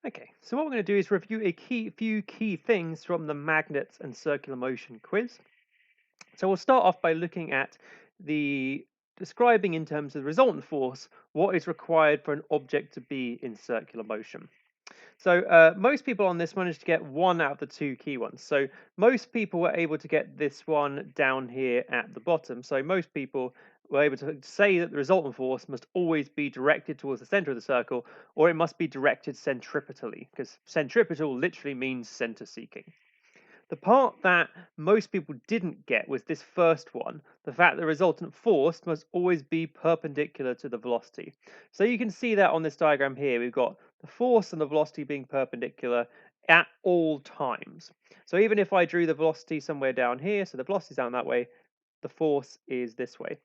Okay, so what we're going to do is review a few key things from the magnets and circular motion quiz. So we'll start off by looking at the describing in terms of the resultant force what is required for an object to be in circular motion. So most people on this managed to get one out of the two key ones. So most people were able to get this one down here at the bottom. So most people were able to say that the resultant force must always be directed towards the center of the circle, or it must be directed centripetally, because centripetal literally means center seeking. The part that most people didn't get was this first one, the fact that the resultant force must always be perpendicular to the velocity. So you can see that on this diagram here, we've got the force and the velocity being perpendicular at all times. So even if I drew the velocity somewhere down here, so the velocity's down that way, the force is this way.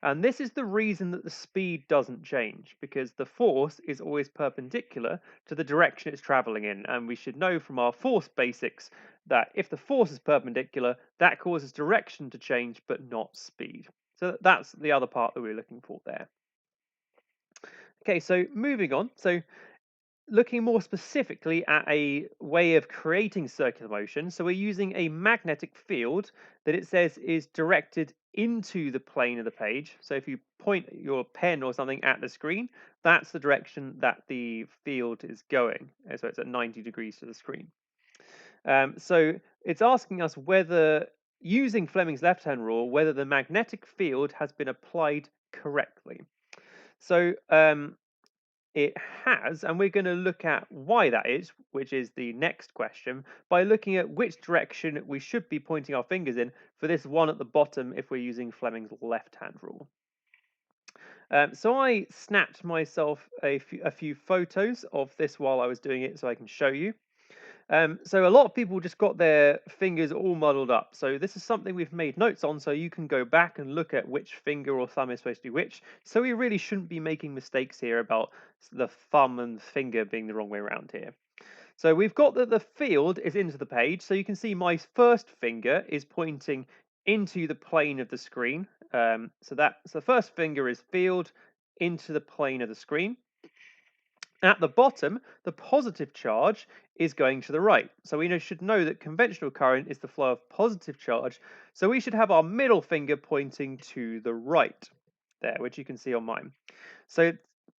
And this is the reason that the speed doesn't change, because the force is always perpendicular to the direction it's traveling in. And we should know from our force basics that if the force is perpendicular, that causes direction to change, but not speed. So that's the other part that we're looking for there. Okay, so moving on. So looking more specifically at a way of creating circular motion. So we're using a magnetic field that it says is directed into the plane of the page. So if you point your pen or something at the screen, that's the direction that the field is going. So it's at 90 degrees to the screen. So it's asking us whether, using Fleming's left-hand rule, whether the magnetic field has been applied correctly. So it has, and we're going to look at why that is, which is the next question, by looking at which direction we should be pointing our fingers in for this one at the bottom if we're using Fleming's left-hand rule. So I snapped myself a few photos of this while I was doing it so I can show you. So a lot of people just got their fingers all muddled up. So this is something we've made notes on, so you can go back and look at which finger or thumb is supposed to do which. So we really shouldn't be making mistakes here about the thumb and finger being the wrong way around here. So we've got that the field is into the page. So you can see my first finger is pointing into the plane of the screen. So the first finger is field into the plane of the screen. At the bottom, the positive charge is going to the right. So we should know that conventional current is the flow of positive charge. So we should have our middle finger pointing to the right there, which you can see on mine. So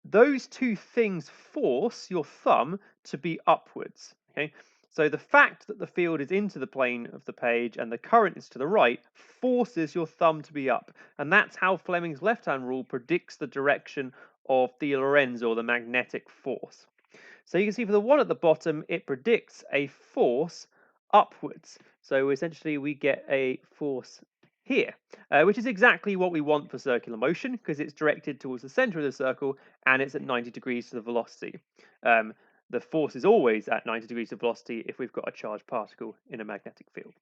those two things force your thumb to be upwards. Okay. So the fact that the field is into the plane of the page and the current is to the right forces your thumb to be up. And that's how Fleming's left-hand rule predicts the direction of the Lorentz, or the magnetic force. So you can see for the one at the bottom, it predicts a force upwards. So essentially we get a force here, which is exactly what we want for circular motion, because it's directed towards the center of the circle and it's at 90 degrees to the velocity. The force is always at 90 degrees of velocity if we've got a charged particle in a magnetic field.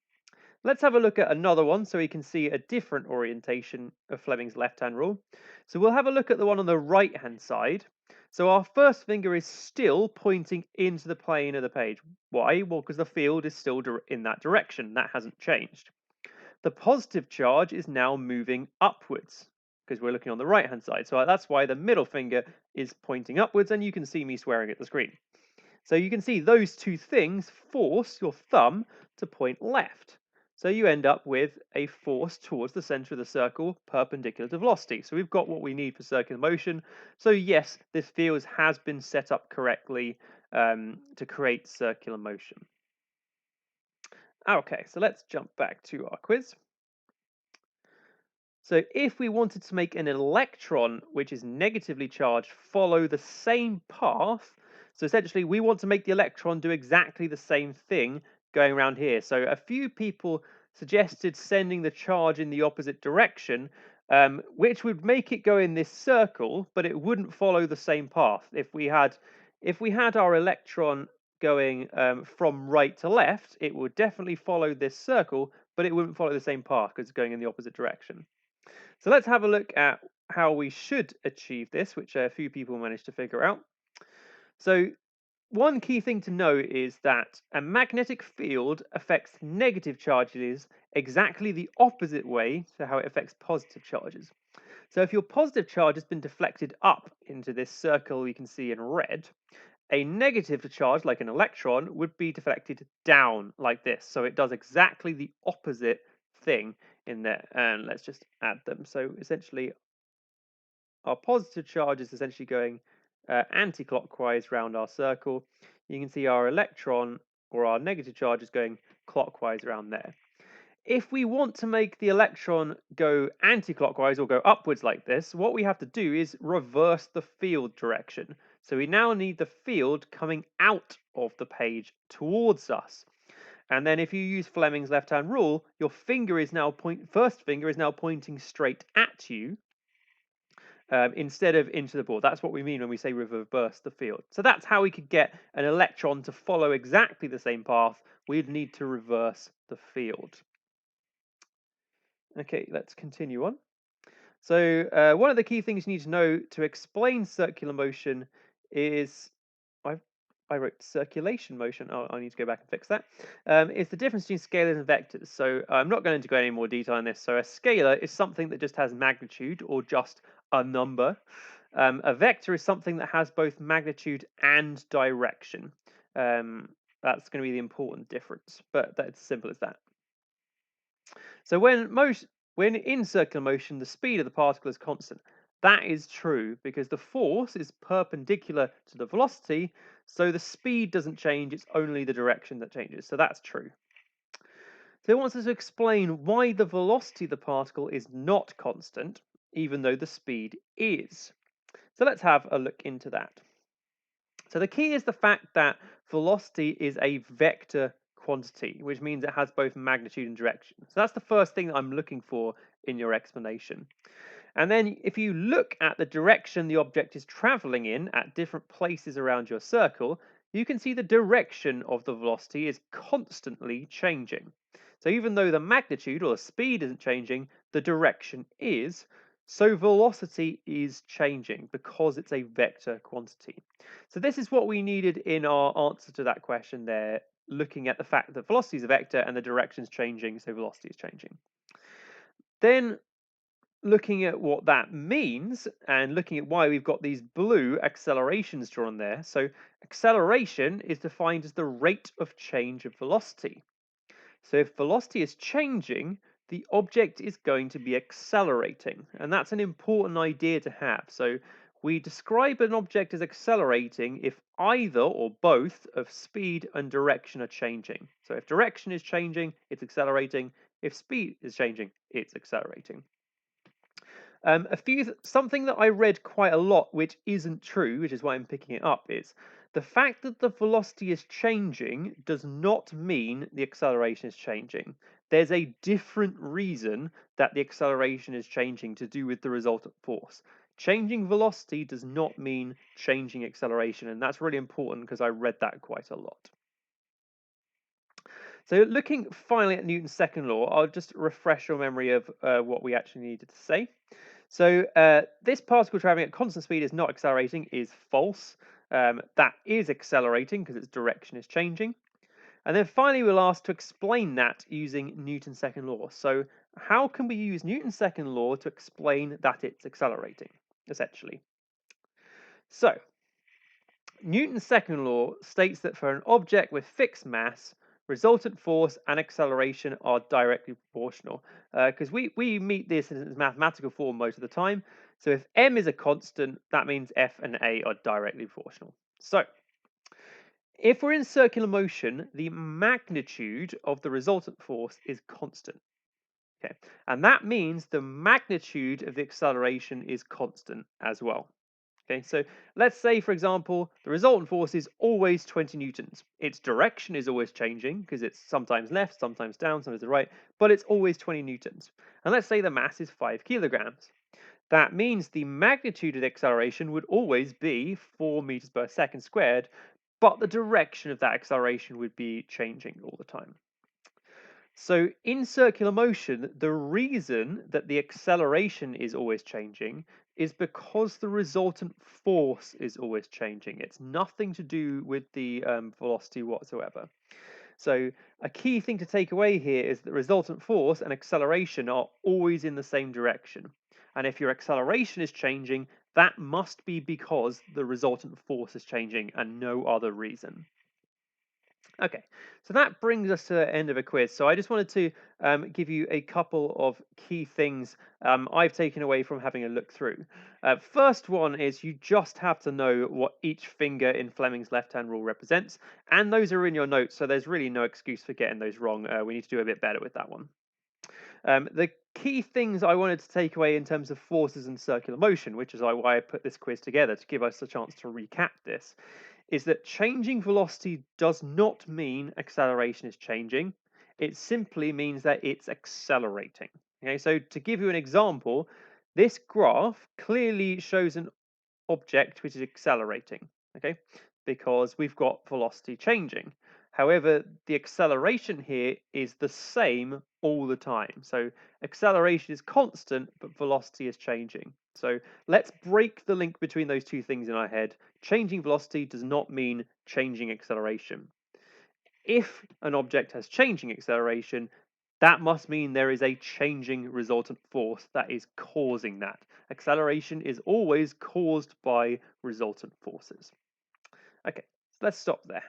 Let's have a look at another one so we can see a different orientation of Fleming's left-hand rule. So we'll have a look at the one on the right-hand side. So our first finger is still pointing into the plane of the page. Why? Well, because the field is still in that direction. That hasn't changed. The positive charge is now moving upwards because we're looking on the right-hand side. So that's why the middle finger is pointing upwards, and you can see me swearing at the screen. So you can see those two things force your thumb to point left. So you end up with a force towards the center of the circle perpendicular to velocity. So we've got what we need for circular motion. So yes, this field has been set up correctly to create circular motion. Okay, so let's jump back to our quiz. So if we wanted to make an electron which is negatively charged follow the same path, so essentially we want to make the electron do exactly the same thing going around here. So a few people suggested sending the charge in the opposite direction, which would make it go in this circle, but it wouldn't follow the same path. If we had our electron going from right to left, it would definitely follow this circle, but it wouldn't follow the same path because it's going in the opposite direction. So let's have a look at how we should achieve this, which a few people managed to figure out. So one key thing to know is that a magnetic field affects negative charges exactly the opposite way to how it affects positive charges. So if your positive charge has been deflected up into this circle we can see in red, A negative charge, like an electron, would be deflected down like this. So it does exactly the opposite thing in there. And let's just add them. So essentially, our positive charge is essentially going anti-clockwise round our circle. You can see our electron or our negative charge is going clockwise around there. If we want to make the electron go anti-clockwise or go upwards like this, what we have to do is reverse the field direction. So we now need the field coming out of the page towards us. And then if you use Fleming's left-hand rule, your first finger is now pointing straight at you, instead of into the board. That's what we mean when we say reverse the field. So that's how we could get an electron to follow exactly the same path. We'd need to reverse the field. Okay, let's continue on. So one of the key things you need to know to explain circular motion is, I I wrote circulation motion. Oh, I need to go back and fix that. Is the difference between scalars and vectors. So I'm not going to go any more detail on this. So a scalar is something that just has magnitude or just a number. A vector is something that has both magnitude and direction. That's going to be the important difference, but that's as simple as that. So when in circular motion, the speed of the particle is constant. That is true because the force is perpendicular to the velocity, so the speed doesn't change, it's only the direction that changes. So that's true. So it wants us to explain why the velocity of the particle is not constant, even though the speed is. So let's have a look into that. So the key is the fact that velocity is a vector quantity, which means it has both magnitude and direction. So that's the first thing that I'm looking for in your explanation. And then if you look at the direction the object is traveling in at different places around your circle, you can see the direction of the velocity is constantly changing. So even though the magnitude or the speed isn't changing, the direction is. So velocity is changing because it's a vector quantity. So this is what we needed in our answer to that question there, looking at the fact that velocity is a vector and the direction is changing, so velocity is changing. Then looking at what that means and looking at why we've got these blue accelerations drawn there. So acceleration is defined as the rate of change of velocity. So if velocity is changing, the object is going to be accelerating. And that's an important idea to have. So we describe an object as accelerating if either or both of speed and direction are changing. So if direction is changing, it's accelerating. If speed is changing, it's accelerating. Something that I read quite a lot, which isn't true, which is why I'm picking it up, is the fact that the velocity is changing does not mean the acceleration is changing. There's a different reason that the acceleration is changing to do with the resultant force. Changing velocity does not mean changing acceleration, and that's really important because I read that quite a lot. So looking finally at Newton's second law, I'll just refresh your memory of what we actually needed to say. So this particle traveling at constant speed is not accelerating is false. That is accelerating because its direction is changing. And then finally, we'll ask to explain that using Newton's second law. So how can we use Newton's second law to explain that it's accelerating, essentially? So Newton's second law states that for an object with fixed mass, resultant force and acceleration are directly proportional. Because we meet this in its mathematical form most of the time. So if m is a constant, that means f and a are directly proportional. So if we're in circular motion, the magnitude of the resultant force is constant. Okay, and that means the magnitude of the acceleration is constant as well. Okay, so let's say, for example, the resultant force is always 20 newtons. Its direction is always changing because it's sometimes left, sometimes down, sometimes to the right, but it's always 20 newtons. And let's say the mass is 5 kilograms. That means the magnitude of the acceleration would always be 4 meters per second squared, but the direction of that acceleration would be changing all the time. So in circular motion, the reason that the acceleration is always changing is because the resultant force is always changing. It's nothing to do with the velocity whatsoever. So a key thing to take away here is that resultant force and acceleration are always in the same direction. And if your acceleration is changing, that must be because the resultant force is changing and no other reason. Okay, so that brings us to the end of a quiz. So I just wanted to give you a couple of key things I've taken away from having a look through. First one is you just have to know what each finger in Fleming's left-hand rule represents, and those are in your notes, so there's really no excuse for getting those wrong. We need to do a bit better with that one. The key things I wanted to take away in terms of forces and circular motion, which is why I put this quiz together to give us a chance to recap this, is that changing velocity does not mean acceleration is changing. It simply means that it's accelerating. Okay, so to give you an example, this graph clearly shows an object which is accelerating, okay, because we've got velocity changing. However, the acceleration here is the same all the time. So acceleration is constant, but velocity is changing. So let's break the link between those two things in our head. Changing velocity does not mean changing acceleration. If an object has changing acceleration, that must mean there is a changing resultant force that is causing that. Acceleration is always caused by resultant forces. Okay, so let's stop there.